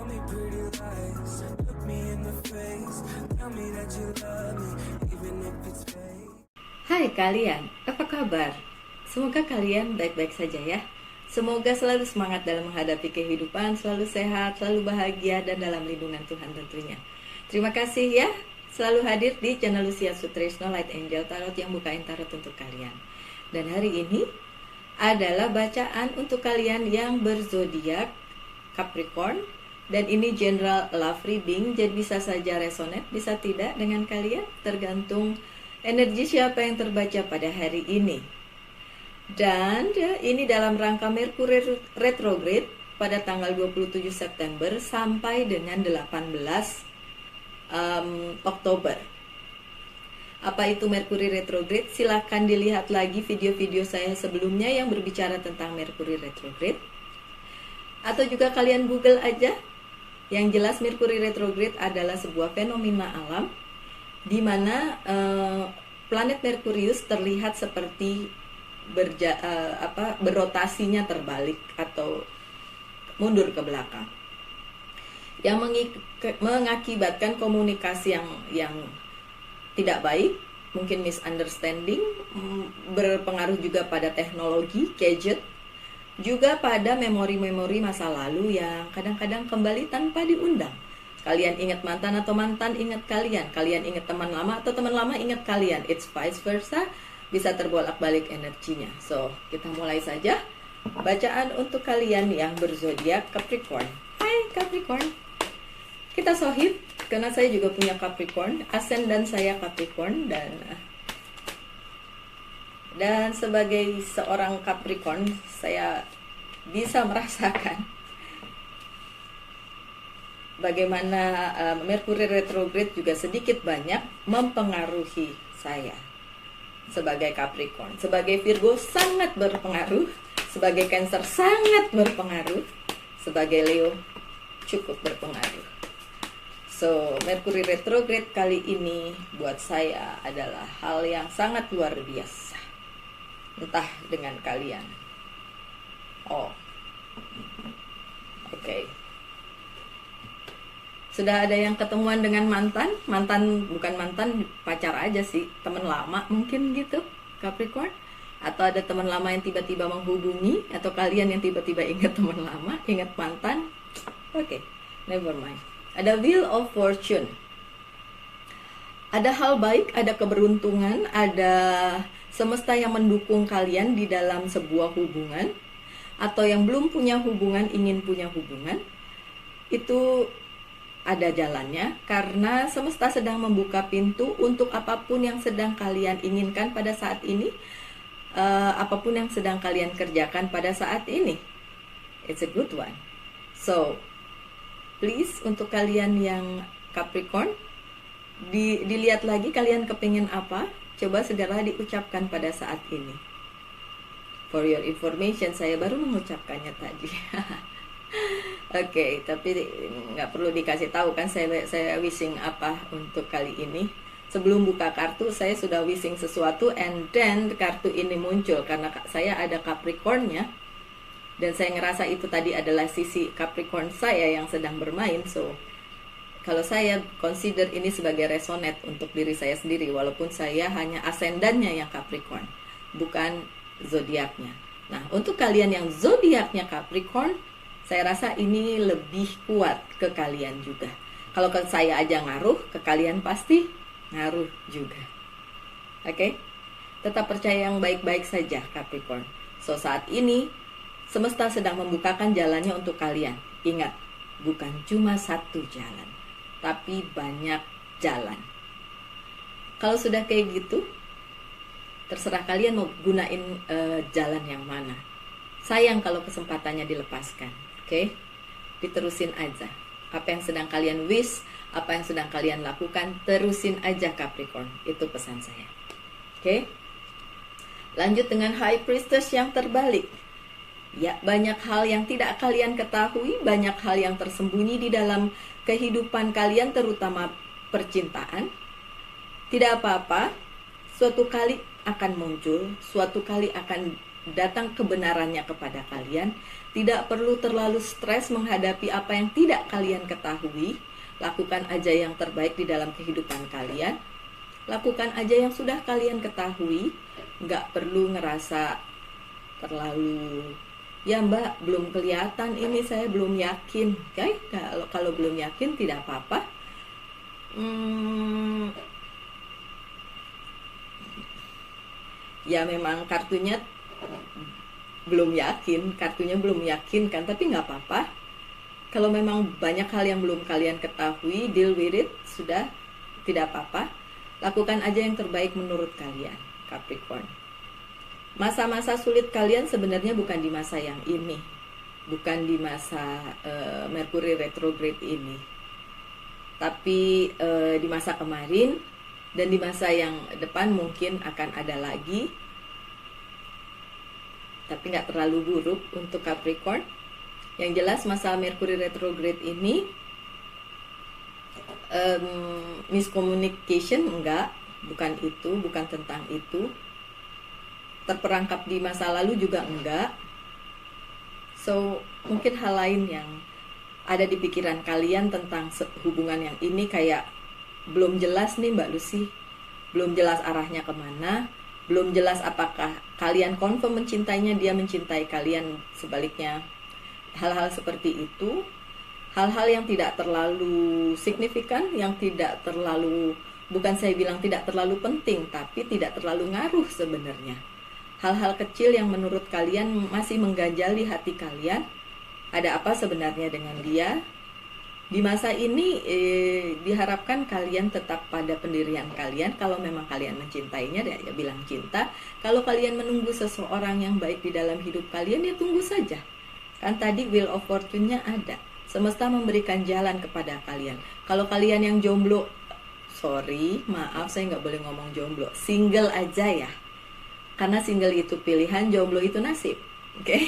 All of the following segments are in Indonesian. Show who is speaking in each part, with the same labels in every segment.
Speaker 1: me pretty lies, look me in the face, tell me that you love me, even if it's fake.
Speaker 2: Hai kalian, apa kabar? Semoga kalian baik-baik saja ya. Semoga selalu semangat dalam menghadapi kehidupan, selalu sehat, selalu bahagia, dan dalam lindungan Tuhan tentunya. Terima kasih ya, selalu hadir di channel Lucia Sutrisno Light Angel Tarot yang bukain tarot untuk kalian. Dan hari ini adalah bacaan untuk kalian yang berzodiak Capricorn. Dan ini general love reading, jadi bisa saja resonate, bisa tidak dengan kalian, tergantung energi siapa yang terbaca pada hari ini. Dan ini dalam rangka Merkuri retrograde pada tanggal 27 September sampai dengan 18 Oktober. Apa itu Merkuri retrograde? Silahkan dilihat lagi video-video saya sebelumnya yang berbicara tentang Merkuri retrograde. Atau juga kalian Google aja. Yang jelas Merkuri retrograde adalah sebuah fenomena alam di mana planet Merkurius terlihat seperti berotasinya terbalik atau mundur ke belakang, yang mengakibatkan komunikasi yang tidak baik, mungkin misunderstanding, berpengaruh juga pada teknologi, gadget, juga pada memori-memori masa lalu yang kadang-kadang kembali tanpa diundang. Kalian ingat mantan atau mantan ingat kalian. Kalian ingat teman lama atau teman lama ingat kalian. It's vice versa, bisa terbolak-balik energinya. So, kita mulai saja. Bacaan untuk kalian yang berzodiak Capricorn. Hai Capricorn. Kita sohib, karena saya juga punya Capricorn. Ascendant saya Capricorn dan sebagai seorang Capricorn, saya bisa merasakan bagaimana Merkuri retrograde juga sedikit banyak mempengaruhi saya sebagai Capricorn. Sebagai Virgo sangat berpengaruh, sebagai Cancer sangat berpengaruh, sebagai Leo cukup berpengaruh. So, Merkuri retrograde kali ini buat saya adalah hal yang sangat luar biasa. Entah dengan kalian. Oke. Sudah ada yang ketemuan dengan mantan? Bukan mantan, pacar aja sih, teman lama mungkin gitu, Capricorn. Atau ada teman lama yang tiba-tiba menghubungi, atau kalian yang tiba-tiba ingat teman lama, ingat mantan. Oke, never mind. Ada Wheel of Fortune. Ada hal baik, ada keberuntungan, ada semesta yang mendukung kalian di dalam sebuah hubungan, atau yang belum punya hubungan ingin punya hubungan. Itu ada jalannya, karena semesta sedang membuka pintu untuk apapun yang sedang kalian inginkan pada saat ini, apapun yang sedang kalian kerjakan pada saat ini. It's a good one. So, please untuk kalian yang Capricorn, dilihat lagi kalian kepingin apa, coba segera diucapkan pada saat ini. For your information, saya baru mengucapkannya tadi. Oke, tapi nggak perlu dikasih tahu kan saya wishing apa untuk kali ini. Sebelum buka kartu, saya sudah wishing sesuatu, and then kartu ini muncul karena saya ada Capricornnya, dan saya ngerasa itu tadi adalah sisi Capricorn saya yang sedang bermain. So, kalau saya consider ini sebagai resonate untuk diri saya sendiri, walaupun saya hanya ascendannya yang Capricorn, bukan zodiaknya. Nah, untuk kalian yang zodiaknya Capricorn, saya rasa ini lebih kuat ke kalian juga. Kalau ke saya aja ngaruh, ke kalian pasti ngaruh juga. Oke? Tetap percaya yang baik-baik saja Capricorn. So, saat ini semesta sedang membukakan jalannya untuk kalian. Ingat, bukan cuma satu jalan, tapi banyak jalan. Kalau sudah kayak gitu, terserah kalian mau gunain jalan yang mana. Sayang kalau kesempatannya dilepaskan. Oke? Diterusin aja. Apa yang sedang kalian wish, apa yang sedang kalian lakukan, terusin aja Capricorn. Itu pesan saya. Oke? Lanjut dengan High Priestess yang terbalik. Ya, banyak hal yang tidak kalian ketahui, banyak hal yang tersembunyi di dalam kehidupan kalian, terutama percintaan. Tidak apa-apa, suatu kali akan muncul, suatu kali akan datang kebenarannya kepada kalian, Tidak perlu terlalu stres menghadapi apa yang tidak kalian ketahui. Lakukan aja yang terbaik di dalam kehidupan kalian. Lakukan aja yang sudah kalian ketahui. Nggak perlu ngerasa terlalu, ya mbak belum kelihatan ini, saya belum yakin. Oke, kalau belum yakin tidak apa-apa. Ya memang kartunya belum yakin, belum yakin kan, tapi nggak apa-apa. Kalau memang banyak hal yang belum kalian ketahui, deal with it, sudah, tidak apa-apa. Lakukan aja yang terbaik menurut kalian, Capricorn. Masa-masa sulit kalian sebenarnya bukan di masa yang ini, bukan di masa Mercury retrograde ini, tapi di masa kemarin, dan di masa yang depan mungkin akan ada lagi, tapi nggak terlalu buruk untuk Capricorn. Yang jelas masa Mercury retrograde ini miscommunication enggak, bukan itu, bukan tentang itu. Terperangkap di masa lalu juga enggak. So mungkin hal lain yang ada di pikiran kalian tentang hubungan yang ini, kayak belum jelas nih Mbak Lucy, belum jelas arahnya kemana, belum jelas apakah kalian confirm mencintainya, dia mencintai kalian, sebaliknya. Hal-hal seperti itu, hal-hal yang tidak terlalu signifikan, yang tidak terlalu, bukan saya bilang tidak terlalu penting, tapi tidak terlalu ngaruh sebenarnya. Hal-hal kecil yang menurut kalian masih mengganjal di hati kalian. Ada apa sebenarnya dengan dia? Di masa ini diharapkan kalian tetap pada pendirian kalian. Kalau memang kalian mencintainya, ya bilang cinta. Kalau kalian menunggu seseorang yang baik di dalam hidup kalian, ya tunggu saja. Kan tadi Wheel of Fortune-nya ada. Semesta memberikan jalan kepada kalian. Kalau kalian yang jomblo, sorry, maaf saya nggak boleh ngomong jomblo, single aja ya. Karena single itu pilihan, jomblo itu nasib. Oke?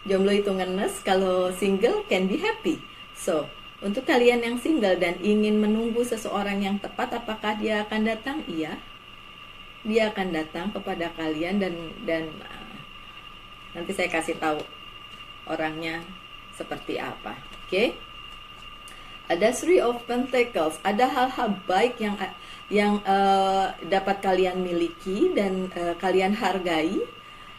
Speaker 2: Jomblo itu ngenes, kalau single can be happy. So, untuk kalian yang single dan ingin menunggu seseorang yang tepat, apakah dia akan datang? Iya. Dia akan datang kepada kalian dan nanti saya kasih tahu orangnya seperti apa. Oke? Ada Three of Pentacles. Ada hal-hal baik yang dapat kalian miliki dan kalian hargai.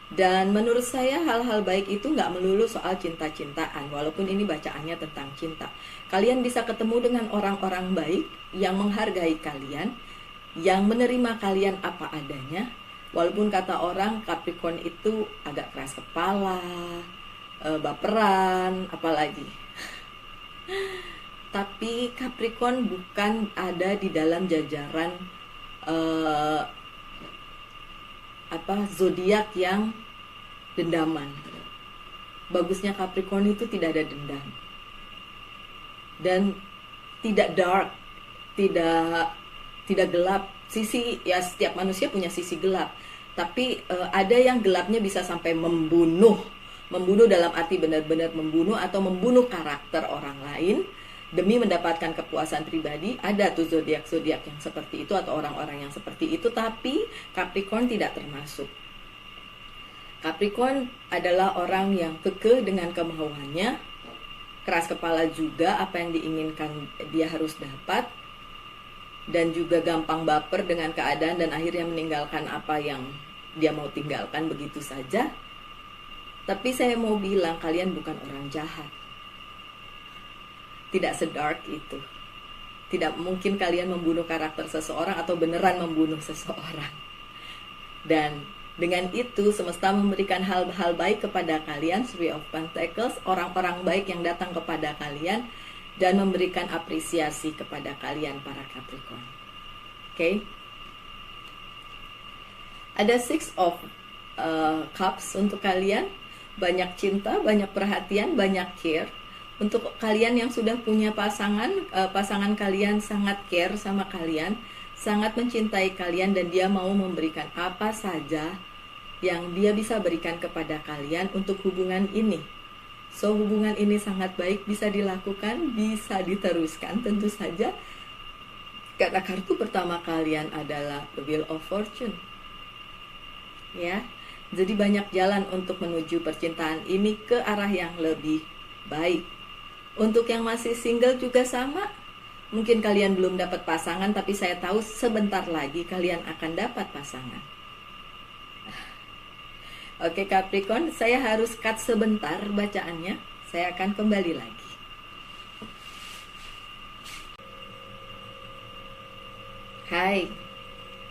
Speaker 2: Dan menurut saya hal-hal baik itu nggak melulu soal cinta-cintaan, walaupun ini bacaannya tentang cinta. Kalian bisa ketemu dengan orang-orang baik yang menghargai kalian, yang menerima kalian apa adanya. Walaupun kata orang Capricorn itu agak keras kepala, baperan, apalagi. Tapi Capricorn bukan ada di dalam jajaran zodiak yang dendaman. Bagusnya Capricorn itu tidak ada dendam dan tidak dark, tidak gelap. Sisi, ya setiap manusia punya sisi gelap, tapi ada yang gelapnya bisa sampai membunuh dalam arti benar-benar membunuh atau membunuh karakter orang lain demi mendapatkan kepuasan pribadi. Ada tuh zodiak-zodiak yang seperti itu atau orang-orang yang seperti itu, tapi Capricorn tidak termasuk. Capricorn adalah orang yang kekeh dengan kemauannya, keras kepala juga, apa yang diinginkan dia harus dapat, dan juga gampang baper dengan keadaan dan akhirnya meninggalkan apa yang dia mau tinggalkan begitu saja. Tapi saya mau bilang kalian bukan orang jahat. Tidak sedark itu. Tidak mungkin kalian membunuh karakter seseorang atau beneran membunuh seseorang. Dan dengan itu semesta memberikan hal-hal baik kepada kalian, Three of Pentacles, orang-orang baik yang datang kepada kalian dan memberikan apresiasi kepada kalian para Capricorn. Oke? Ada Six of Cups untuk kalian. Banyak cinta, banyak perhatian, banyak care. Untuk kalian yang sudah punya pasangan, pasangan kalian sangat care sama kalian, sangat mencintai kalian, dan dia mau memberikan apa saja yang dia bisa berikan kepada kalian untuk hubungan ini. So, hubungan ini sangat baik, bisa dilakukan, bisa diteruskan tentu saja. Karena kartu pertama kalian adalah The Wheel of Fortune. Ya. Jadi banyak jalan untuk menuju percintaan ini ke arah yang lebih baik. Untuk yang masih single juga sama. Mungkin kalian belum dapat pasangan, tapi saya tahu sebentar lagi kalian akan dapat pasangan. Oke Capricorn, saya harus cut sebentar bacaannya. Saya akan kembali lagi. Hai,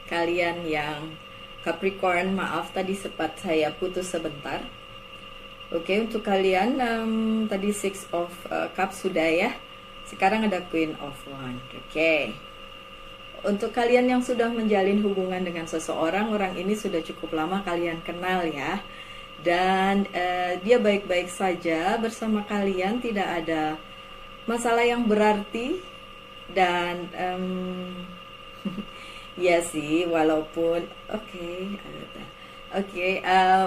Speaker 2: kalian yang Capricorn, maaf tadi sempat saya putus sebentar. Oke, untuk kalian tadi Six of Cups sudah ya. Sekarang ada Queen of Wands. Oke. Untuk kalian yang sudah menjalin hubungan dengan seseorang, orang ini sudah cukup lama kalian kenal ya. Dan dia baik-baik saja bersama kalian, tidak ada masalah yang berarti. Dan ya sih, walaupun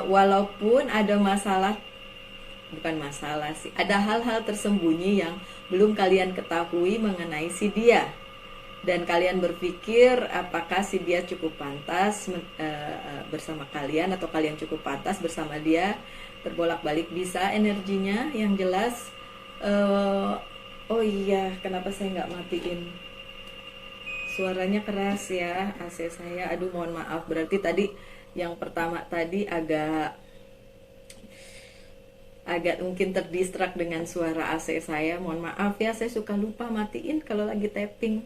Speaker 2: walaupun ada masalah, bukan masalah sih, ada hal-hal tersembunyi yang belum kalian ketahui mengenai si dia, dan kalian berpikir apakah si dia cukup pantas bersama kalian, atau kalian cukup pantas bersama dia. Terbolak-balik bisa energinya. Yang jelas oh iya, kenapa saya nggak matiin? Suaranya keras ya AC saya. Aduh, mohon maaf. Berarti tadi yang pertama tadi agak mungkin terdistrak dengan suara AC saya. Mohon maaf ya, saya suka lupa matiin kalau lagi tapping.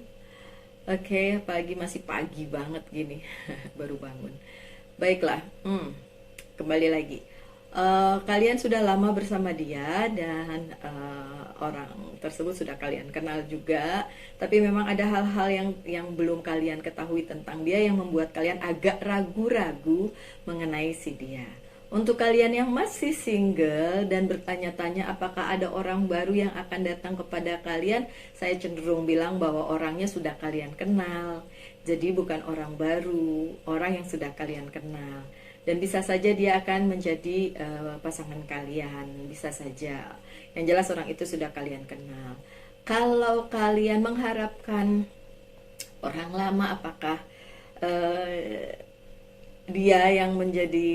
Speaker 2: Oke, pagi masih pagi banget gini. Baru bangun. Baiklah, kembali lagi. Kalian sudah lama bersama dia, dan orang tersebut sudah kalian kenal juga, tapi memang ada hal-hal yang belum kalian ketahui tentang dia yang membuat kalian agak ragu-ragu mengenai si dia. Untuk kalian yang masih single dan bertanya-tanya apakah ada orang baru yang akan datang kepada kalian, saya cenderung bilang bahwa orangnya sudah kalian kenal. Jadi bukan orang baru, orang yang sudah kalian kenal. Dan bisa saja dia akan menjadi pasangan kalian, bisa saja. Yang jelas orang itu sudah kalian kenal. Kalau kalian mengharapkan orang lama, apakah dia yang menjadi,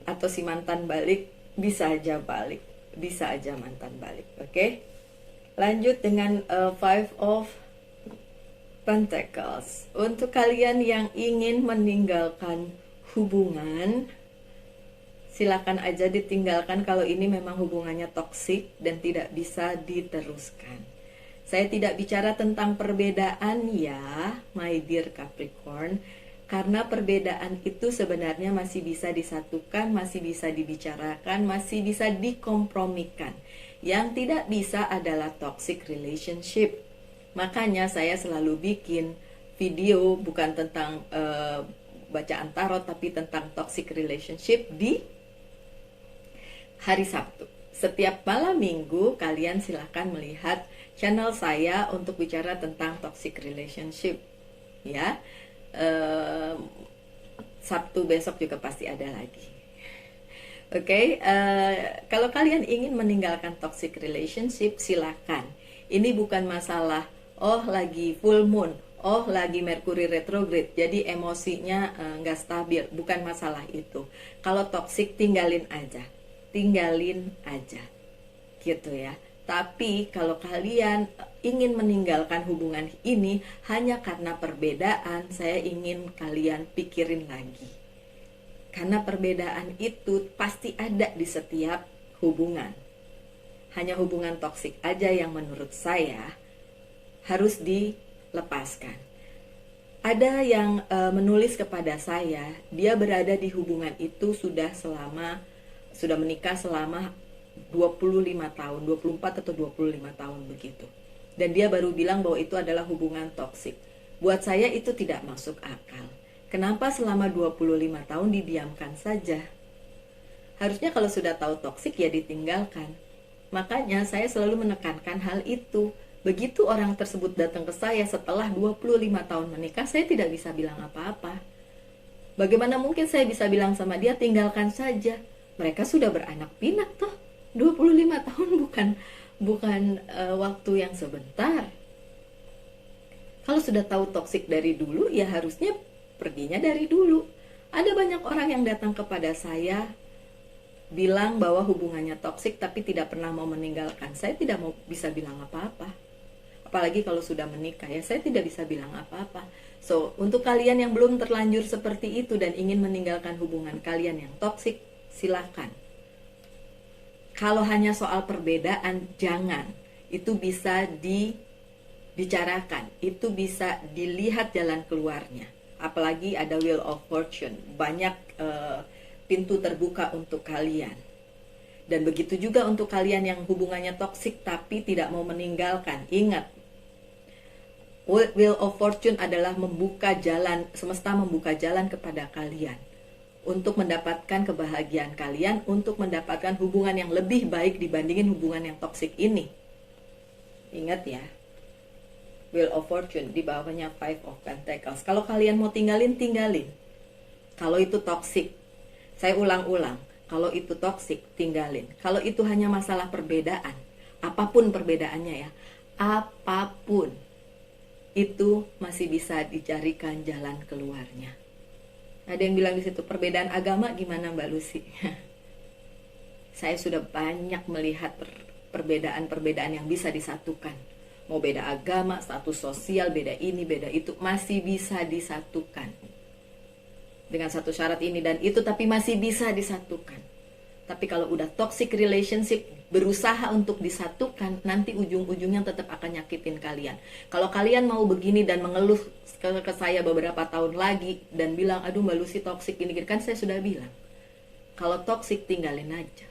Speaker 2: atau si mantan balik, bisa aja balik, bisa aja mantan balik. Oke? Lanjut dengan Five of Pentacles. Untuk kalian yang ingin meninggalkan hubungan, silakan aja ditinggalkan kalau ini memang hubungannya toksik dan tidak bisa diteruskan. Saya tidak bicara tentang perbedaan ya, my dear Capricorn, karena perbedaan itu sebenarnya masih bisa disatukan, masih bisa dibicarakan, masih bisa dikompromikan. Yang tidak bisa adalah toxic relationship. Makanya saya selalu bikin video bukan tentang bacaan tarot, tapi tentang toxic relationship di hari Sabtu. Setiap malam minggu kalian silahkan melihat channel saya untuk bicara tentang toxic relationship. Ya, Sabtu besok juga pasti ada lagi. Oke, kalau kalian ingin meninggalkan toxic relationship, silakan. Ini bukan masalah lagi full moon, lagi Merkuri retrograde, jadi emosinya nggak stabil. Bukan masalah itu. Kalau toxic tinggalin aja, gitu ya. Tapi kalau kalian ingin meninggalkan hubungan ini hanya karena perbedaan, saya ingin kalian pikirin lagi. Karena perbedaan itu pasti ada di setiap hubungan. Hanya hubungan toksik aja yang menurut saya harus dilepaskan. Ada yang menulis kepada saya, dia berada di hubungan itu sudah menikah selama 25 tahun, 24 atau 25 tahun begitu. Dan dia baru bilang bahwa itu adalah hubungan toksik. Buat saya itu tidak masuk akal. Kenapa selama 25 tahun didiamkan saja? Harusnya kalau sudah tahu toksik ya ditinggalkan. Makanya saya selalu menekankan hal itu. Begitu orang tersebut datang ke saya setelah 25 tahun menikah, saya tidak bisa bilang apa-apa. Bagaimana mungkin saya bisa bilang sama dia tinggalkan saja? Mereka sudah beranak pinak toh. 25 tahun bukan waktu yang sebentar. Kalau sudah tahu toksik dari dulu, ya harusnya perginya dari dulu. Ada banyak orang yang datang kepada saya bilang bahwa hubungannya toksik tapi tidak pernah mau meninggalkan. Saya tidak mau bisa bilang apa-apa. Apalagi kalau sudah menikah ya, saya tidak bisa bilang apa-apa. So, untuk kalian yang belum terlanjur seperti itu dan ingin meninggalkan hubungan kalian yang toksik, silakan. Kalau hanya soal perbedaan, jangan. Itu bisa dibicarakan, itu bisa dilihat jalan keluarnya. Apalagi ada Wheel of Fortune, banyak pintu terbuka untuk kalian. Dan begitu juga untuk kalian yang hubungannya toksik tapi tidak mau meninggalkan. Ingat, Wheel of Fortune adalah membuka jalan, semesta membuka jalan kepada kalian untuk mendapatkan kebahagiaan kalian, untuk mendapatkan hubungan yang lebih baik dibandingin hubungan yang toksik ini. Ingat ya, Wheel of Fortune di bawahnya Five of Pentacles. Kalau kalian mau tinggalin, tinggalin. Kalau itu toksik, saya ulang-ulang, kalau itu toksik, tinggalin. Kalau itu hanya masalah perbedaan, apapun perbedaannya ya, apapun, itu masih bisa dicarikan jalan keluarnya. Ada yang bilang di situ, perbedaan agama gimana Mbak Lucy? Saya sudah banyak melihat perbedaan-perbedaan yang bisa disatukan. Mau beda agama, status sosial, beda ini, beda itu, masih bisa disatukan. Dengan satu syarat ini dan itu, tapi masih bisa disatukan. Tapi kalau udah toxic relationship, berusaha untuk disatukan, nanti ujung-ujungnya tetap akan nyakitin kalian. Kalau kalian mau begini dan mengeluh ke saya beberapa tahun lagi dan bilang, aduh Mbak Lucy toxic gini-gini, kan saya sudah bilang, kalau toxic tinggalin aja.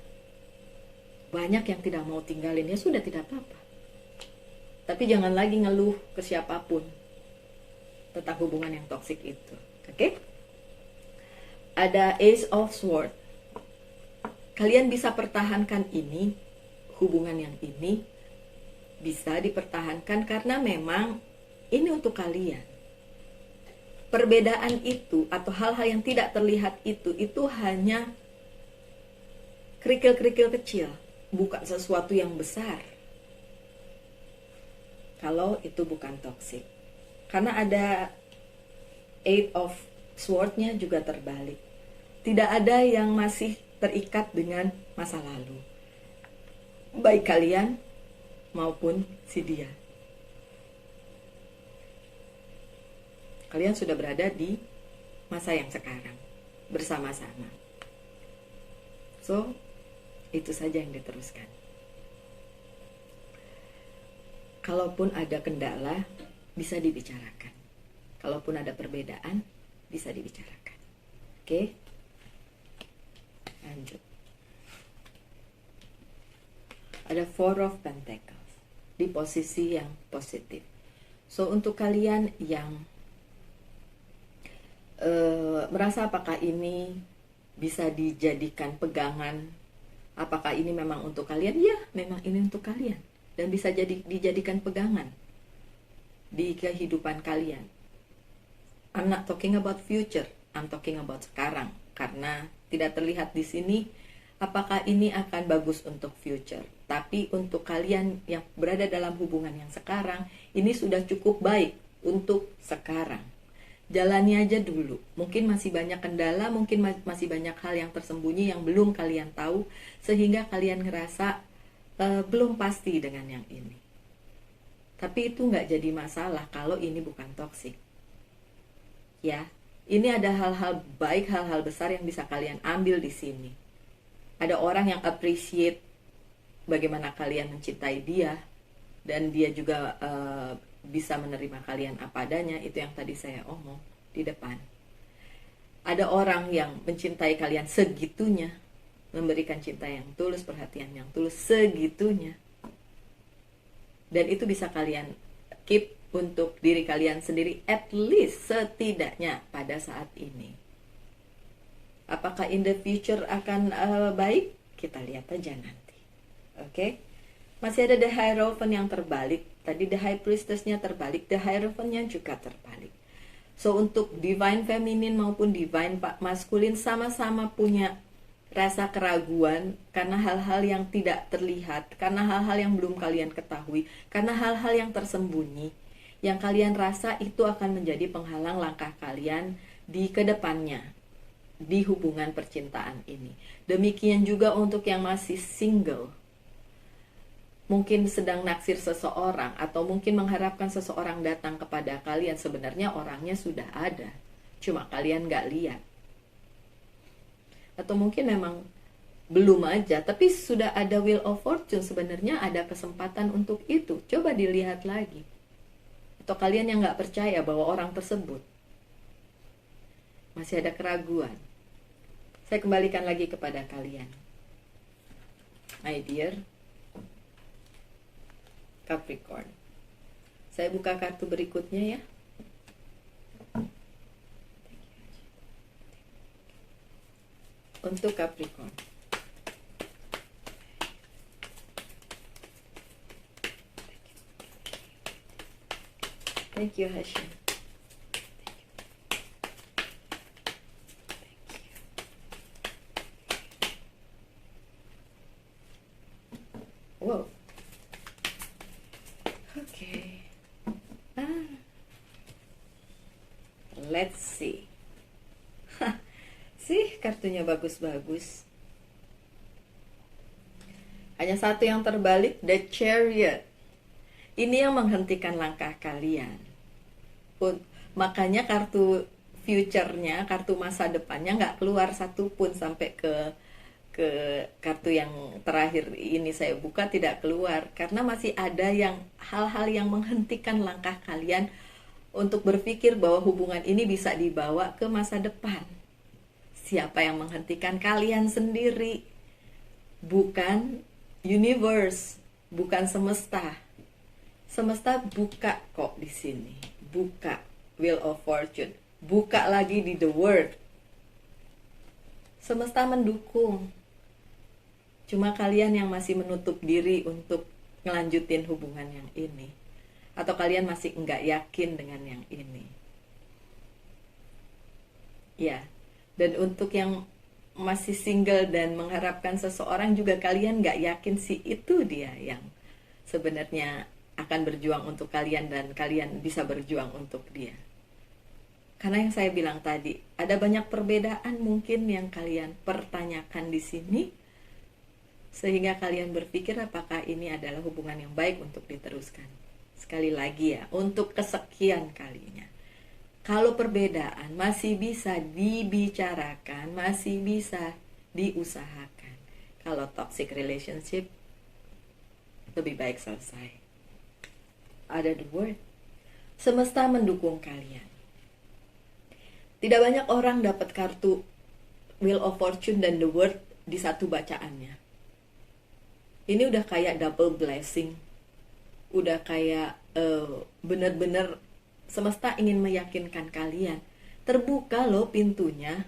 Speaker 2: Banyak yang tidak mau tinggalin, ya sudah, tidak apa-apa. Tapi jangan lagi ngeluh ke siapapun tentang hubungan yang toxic itu. Oke? Ada Ace of Swords. Kalian bisa pertahankan ini, hubungan yang ini bisa dipertahankan karena memang ini untuk kalian. Perbedaan itu atau hal-hal yang tidak terlihat itu hanya kerikil-kerikil kecil, bukan sesuatu yang besar. Kalau itu bukan toksik. Karena ada Eight of Swords-nya juga terbalik. Tidak ada yang masih terikat dengan masa lalu, baik kalian maupun si dia. Kalian sudah berada di masa yang sekarang bersama-sama. So, itu saja yang diteruskan. Kalaupun ada kendala, bisa dibicarakan. Kalaupun ada perbedaan, bisa dibicarakan. Oke? Lanjut. Ada Four of Pentacles di posisi yang positif. So, untuk kalian yang merasa apakah ini bisa dijadikan pegangan, apakah ini memang untuk kalian? Ya, memang ini untuk kalian. Dan bisa dijadikan pegangan di kehidupan kalian. I'm not talking about future, I'm talking about sekarang. Karena tidak terlihat di sini apakah ini akan bagus untuk future. Tapi untuk kalian yang berada dalam hubungan yang sekarang, ini sudah cukup baik untuk sekarang. Jalani aja dulu. Mungkin masih banyak kendala, mungkin masih banyak hal yang tersembunyi yang belum kalian tahu, sehingga kalian ngerasa belum pasti dengan yang ini. Tapi itu nggak jadi masalah kalau ini bukan toksik. Ya, ini ada hal-hal baik, hal-hal besar yang bisa kalian ambil di sini. Ada orang yang appreciate bagaimana kalian mencintai dia, dan dia juga bisa menerima kalian apa adanya. Itu yang tadi saya omong di depan. Ada orang yang mencintai kalian segitunya, memberikan cinta yang tulus, perhatian yang tulus segitunya. Dan itu bisa kalian keep untuk diri kalian sendiri, at least setidaknya pada saat ini. Apakah in the future akan baik? Kita lihat aja nanti. Oke? Masih ada The Hierophant yang terbalik. Tadi The High Priestess-nya terbalik, The Hierophant-nya juga terbalik. So, untuk Divine Feminine maupun Divine Masculine sama-sama punya rasa keraguan karena hal-hal yang tidak terlihat, karena hal-hal yang belum kalian ketahui, karena hal-hal yang tersembunyi, yang kalian rasa itu akan menjadi penghalang langkah kalian di kedepannya. di hubungan percintaan ini. Demikian juga untuk yang masih single. Mungkin sedang naksir seseorang atau mungkin mengharapkan seseorang datang kepada kalian. Sebenarnya orangnya sudah ada, cuma kalian gak lihat. Atau mungkin memang belum aja, tapi sudah ada wheel of fortune. Sebenarnya ada kesempatan untuk itu. Coba dilihat lagi. Atau kalian yang gak percaya bahwa orang tersebut, masih ada keraguan. Saya kembalikan lagi kepada kalian. My dear Capricorn. Saya buka kartu berikutnya ya. Untuk Capricorn. Thank you, Hashim. Wow. Okay. Let's see. Sih, kartunya bagus-bagus. Hanya satu yang terbalik, The Chariot. Ini yang menghentikan langkah kalian. Makanya kartu future-nya, kartu masa depannya nggak keluar satupun sampai ke kartu yang terakhir ini saya buka, tidak keluar. Karena masih ada yang hal-hal yang menghentikan langkah kalian untuk berpikir bahwa hubungan ini bisa dibawa ke masa depan. Siapa yang menghentikan? Kalian sendiri. Bukan universe, bukan semesta. Semesta buka kok di sini. Buka Wheel of Fortune. Buka lagi di The World. Semesta mendukung. Cuma kalian yang masih menutup diri untuk ngelanjutin hubungan yang ini. Atau kalian masih enggak yakin dengan yang ini. Ya. Dan untuk yang masih single dan mengharapkan seseorang juga, kalian enggak yakin si itu dia yang sebenarnya akan berjuang untuk kalian dan kalian bisa berjuang untuk dia. Karena yang saya bilang tadi, ada banyak perbedaan mungkin yang kalian pertanyakan di sini, sehingga kalian berpikir apakah ini adalah hubungan yang baik untuk diteruskan. Sekali lagi ya, untuk kesekian kalinya. Kalau perbedaan masih bisa dibicarakan, masih bisa diusahakan. Kalau toxic relationship, lebih baik selesai. Ada The World. Semesta mendukung kalian. Tidak banyak orang dapat kartu Wheel of Fortune dan The World di satu bacaannya. Ini udah kayak double blessing. Udah kayak bener-bener semesta ingin meyakinkan kalian. Terbuka loh pintunya.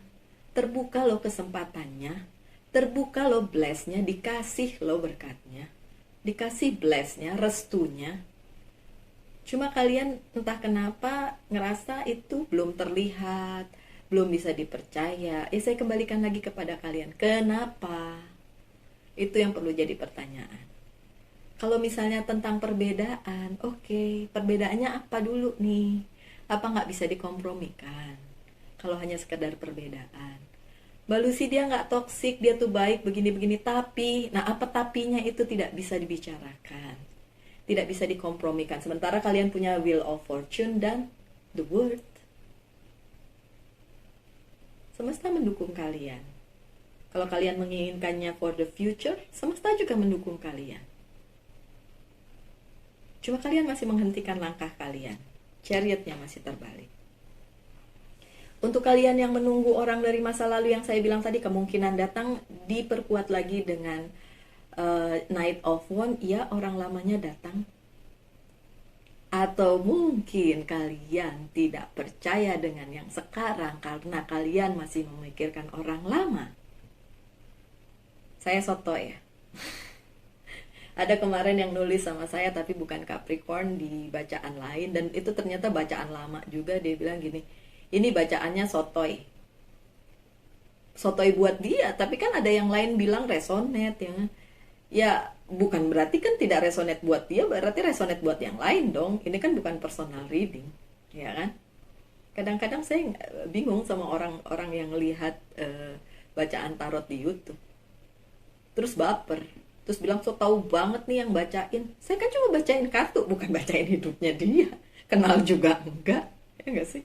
Speaker 2: Terbuka loh kesempatannya. Terbuka loh blessnya. Dikasih loh berkatnya. Dikasih blessnya, restunya. Cuma kalian entah kenapa ngerasa itu belum terlihat, belum bisa dipercaya. Saya kembalikan lagi kepada kalian. Kenapa? Itu yang perlu jadi pertanyaan. Kalau misalnya tentang perbedaan, oke, perbedaannya apa dulu nih? Apa nggak bisa dikompromikan? Kalau hanya sekedar perbedaan. Mbak Lucy, dia nggak toksik, dia tuh baik, begini-begini. Tapi, nah apa tapinya itu tidak bisa dibicarakan. Tidak bisa dikompromikan. Sementara kalian punya Wheel of Fortune dan The World. Semesta mendukung kalian. Kalau kalian menginginkannya for the future, semesta juga mendukung kalian. Cuma kalian masih menghentikan langkah kalian. Chariotnya masih terbalik. Untuk kalian yang menunggu orang dari masa lalu yang saya bilang tadi, kemungkinan datang diperkuat lagi dengan Knight of Wands, ya orang lamanya datang. Atau mungkin kalian tidak percaya dengan yang sekarang karena kalian masih memikirkan orang lama. Saya soto ya. Ada kemarin yang nulis sama saya tapi bukan Capricorn, di bacaan lain, dan itu ternyata bacaan lama juga. Dia bilang gini, ini bacaannya sotoy. Sotoy buat dia, tapi kan ada yang lain bilang resonate ya. Ya, bukan berarti kan tidak resonate buat dia, berarti resonate buat yang lain dong. Ini kan bukan personal reading, ya kan? Kadang-kadang saya bingung sama orang-orang yang lihat bacaan tarot di YouTube, terus baper, terus bilang so tahu banget nih yang bacain. Saya kan cuma bacain kartu, bukan bacain hidupnya dia. Kenal juga enggak, ya enggak sih?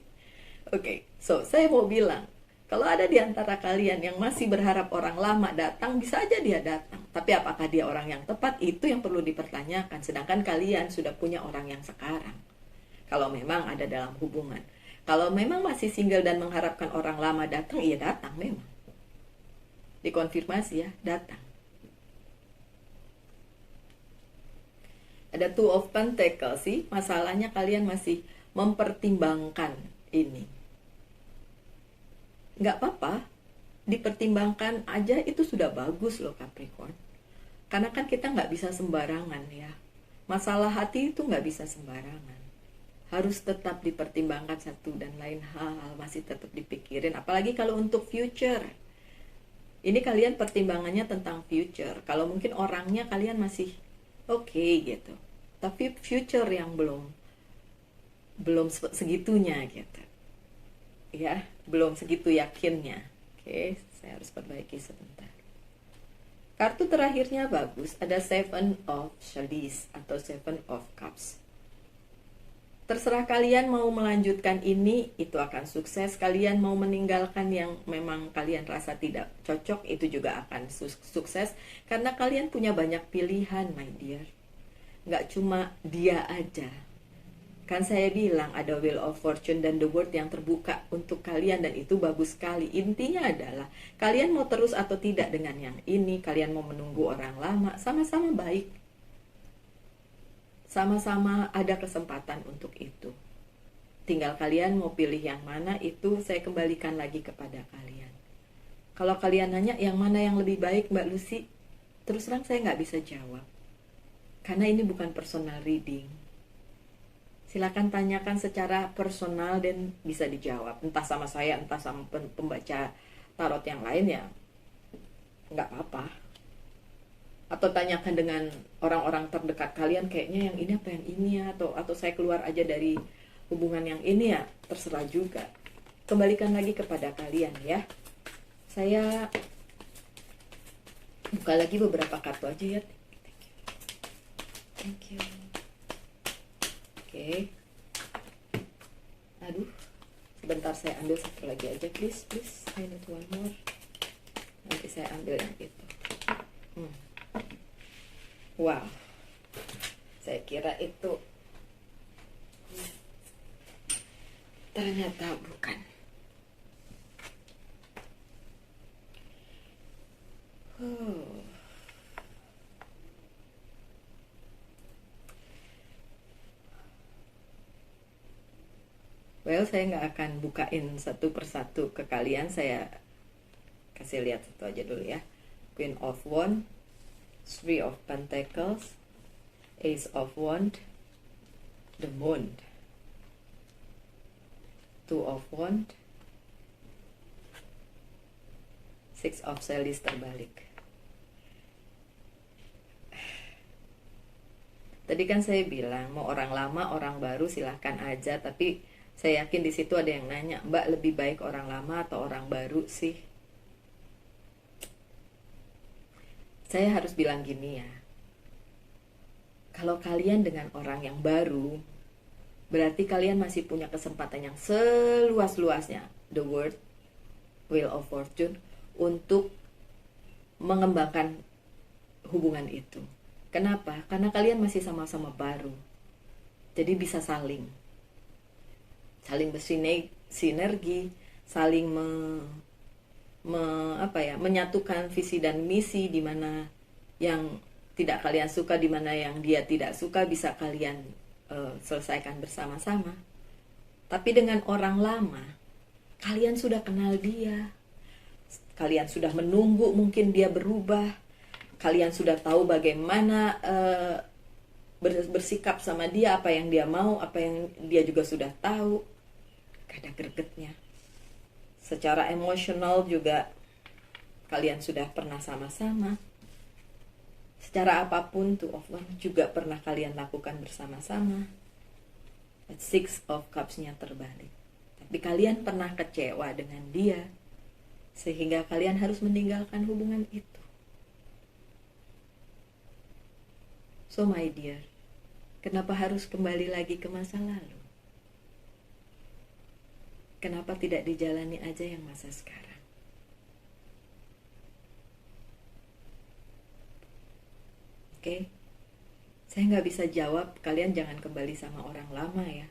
Speaker 2: Oke, so saya mau bilang, kalau ada di antara kalian yang masih berharap orang lama datang, bisa aja dia datang. Tapi apakah dia orang yang tepat? Itu yang perlu dipertanyakan. Sedangkan kalian sudah punya orang yang sekarang. Kalau memang ada dalam hubungan. Kalau memang masih single dan mengharapkan orang lama datang, iya datang memang. Dikonfirmasi ya, datang. Ada Two of Pentacles sih, masalahnya kalian masih mempertimbangkan ini. Nggak apa-apa, dipertimbangkan aja itu sudah bagus loh Capricorn. Karena kan kita nggak bisa sembarangan ya. Masalah hati itu nggak bisa sembarangan. Harus tetap dipertimbangkan satu dan lain hal, masih tetap dipikirin. Apalagi kalau untuk future. Ini kalian pertimbangannya tentang future. Kalau mungkin orangnya kalian masih oke gitu. Tapi future yang belum segitunya gitu. Ya, belum segitu yakinnya. Oke, saya harus perbaiki sebentar. Kartu terakhirnya bagus, ada Seven of Chalice atau Seven of Cups. Terserah kalian mau melanjutkan ini, itu akan sukses. Kalian mau meninggalkan yang memang kalian rasa tidak cocok, itu juga akan sukses. Karena kalian punya banyak pilihan, my dear. Nggak cuma dia aja. Kan saya bilang ada Wheel of Fortune dan The World yang terbuka untuk kalian, dan itu bagus sekali. Intinya adalah kalian mau terus atau tidak dengan yang ini, kalian mau menunggu orang lama, sama-sama baik. Sama-sama ada kesempatan untuk itu. Tinggal kalian mau pilih yang mana, itu saya kembalikan lagi kepada kalian. Kalau kalian nanya yang mana yang lebih baik Mbak Lucy, terus terang saya nggak bisa jawab. Karena ini bukan personal reading. Silakan tanyakan secara personal dan bisa dijawab. Entah sama saya, entah sama pembaca tarot yang lain ya nggak apa-apa. Atau tanyakan dengan orang-orang terdekat kalian, kayaknya yang ini apa yang ini ya, atau saya keluar aja dari hubungan yang ini ya, terserah juga. Kembalikan lagi kepada kalian ya. Saya buka lagi beberapa kartu aja ya. Thank you. Oke. Aduh, sebentar saya ambil satu lagi aja, please. I need one more. Nanti saya ambil yang itu. Wow, saya kira itu ternyata bukan. Well, saya nggak akan bukain satu persatu ke kalian. Saya kasih lihat satu aja dulu ya. Queen of Wands, Three of Pentacles, Ace of Wands, the Moon, Two of Wands, Six of Chalice terbalik. Tadi kan saya bilang mau orang lama, orang baru silahkan aja, tapi saya yakin di situ ada yang nanya, Mbak lebih baik orang lama atau orang baru sih? Saya harus bilang gini ya, kalau kalian dengan orang yang baru, berarti kalian masih punya kesempatan yang seluas-luasnya, The World, Wheel of Fortune, untuk mengembangkan hubungan itu. Kenapa? Karena kalian masih sama-sama baru, jadi bisa saling bersinergi, saling menyatukan visi dan misi, di mana yang tidak kalian suka, di mana yang dia tidak suka, bisa kalian selesaikan bersama-sama. Tapi dengan orang lama, kalian sudah kenal dia, kalian sudah menunggu mungkin dia berubah, kalian sudah tahu bagaimana bersikap sama dia, apa yang dia mau, apa yang dia juga sudah tahu. Ada gregetnya. Secara emosional juga kalian sudah pernah sama-sama. Secara apapun Two of Wands juga pernah kalian lakukan bersama-sama. Six of Cups-nya terbalik. kalian pernah kecewa dengan dia sehingga kalian harus meninggalkan hubungan itu. So my dear, kenapa harus kembali lagi ke masa lalu? Kenapa tidak dijalani aja yang masa sekarang? Oke? Saya nggak bisa jawab, kalian jangan kembali sama orang lama ya.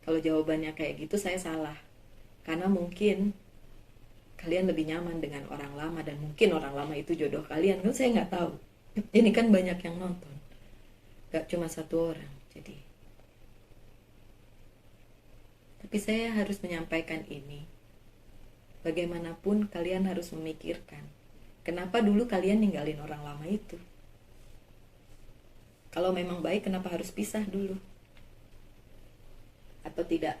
Speaker 2: Kalau jawabannya kayak gitu saya salah. Karena mungkin kalian lebih nyaman dengan orang lama dan mungkin orang lama itu jodoh kalian. Kan saya nggak tahu. Ini kan banyak yang nonton. Gak cuma satu orang. Tapi saya harus menyampaikan ini. Bagaimanapun kalian harus memikirkan. Kenapa dulu kalian ninggalin orang lama itu? Kalau memang baik, kenapa harus pisah dulu? Atau tidak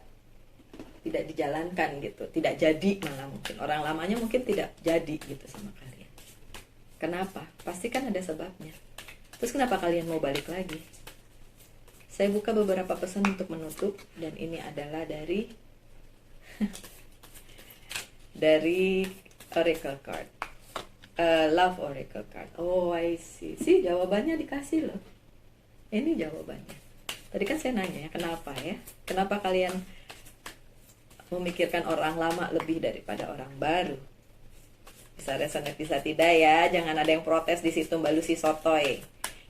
Speaker 2: dijalankan gitu, tidak jadi, malah mungkin orang lamanya mungkin tidak jadi gitu sama kalian. Kenapa? Pasti kan ada sebabnya. Terus kenapa kalian mau balik lagi? Saya buka beberapa pesan untuk menutup, dan ini adalah dari dari Oracle Card, Love Oracle Card. Oh, I see. Jawabannya dikasih loh. Ini jawabannya. Tadi kan saya nanya ya, kenapa ya? Kenapa kalian memikirkan orang lama lebih daripada orang baru? Bisa resonate, bisa tidak ya. Jangan ada yang protes di situ, Mbak Lucy sotoy.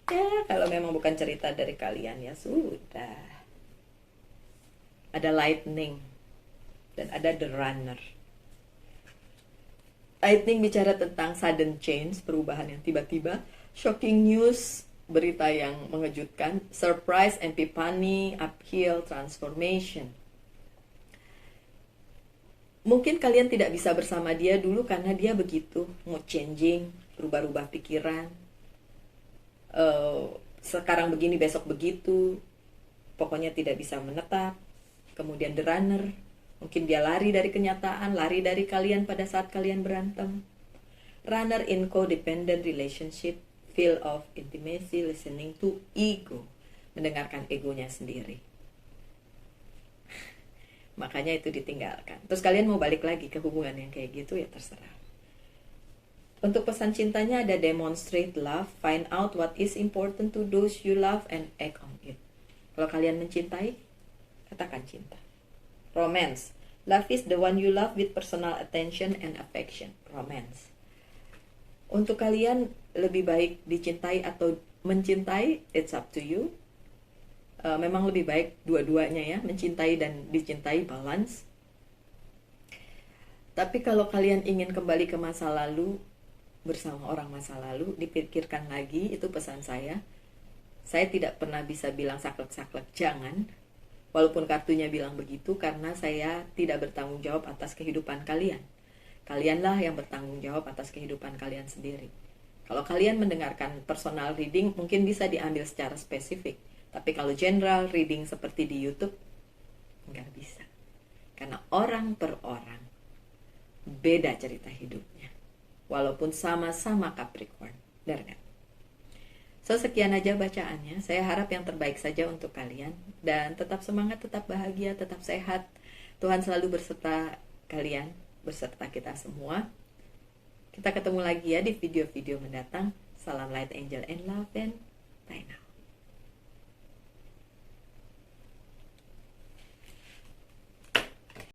Speaker 2: Ya, kalau memang bukan cerita dari kalian ya sudah. Ada lightning dan ada the runner. Lightning bicara tentang sudden change, perubahan yang tiba-tiba, shocking news, berita yang mengejutkan, surprise, epiphany, uphill, transformation. Mungkin kalian tidak bisa bersama dia dulu karena dia begitu, mood changing, berubah-ubah pikiran. Sekarang begini, besok begitu. Pokoknya tidak bisa menetap. Kemudian the runner, mungkin dia lari dari kenyataan, lari dari kalian pada saat kalian berantem. Runner in codependent relationship, feel of intimacy, listening to ego, mendengarkan egonya sendiri. Makanya itu ditinggalkan. Terus kalian mau balik lagi ke hubungan yang kayak gitu ya terserah. Untuk pesan cintanya ada demonstrate love, find out what is important to those you love and act on it. Kalau kalian mencintai, katakan cinta. Romance, love is the one you love with personal attention and affection. Romance. Untuk kalian lebih baik dicintai atau mencintai, it's up to you. Memang lebih baik dua-duanya ya, mencintai dan dicintai, balance. Tapi kalau kalian ingin kembali ke masa lalu bersama orang masa lalu, dipikirkan lagi, itu pesan saya. Saya tidak pernah bisa bilang saklek-saklek, jangan. Walaupun kartunya bilang begitu, karena saya tidak bertanggung jawab atas kehidupan kalian. Kalianlah yang bertanggung jawab atas kehidupan kalian sendiri. Kalau kalian mendengarkan personal reading, mungkin bisa diambil secara spesifik. Tapi kalau general reading seperti di YouTube, nggak bisa. Karena orang per orang beda cerita hidupnya. Walaupun sama-sama Capricorn. Benar nggak? So, sekian aja bacaannya. Saya harap yang terbaik saja untuk kalian. Dan tetap semangat, tetap bahagia, tetap sehat. Tuhan selalu berserta kalian, berserta kita semua. Kita ketemu lagi ya di video-video mendatang. Salam light, angel, and love, and bye now.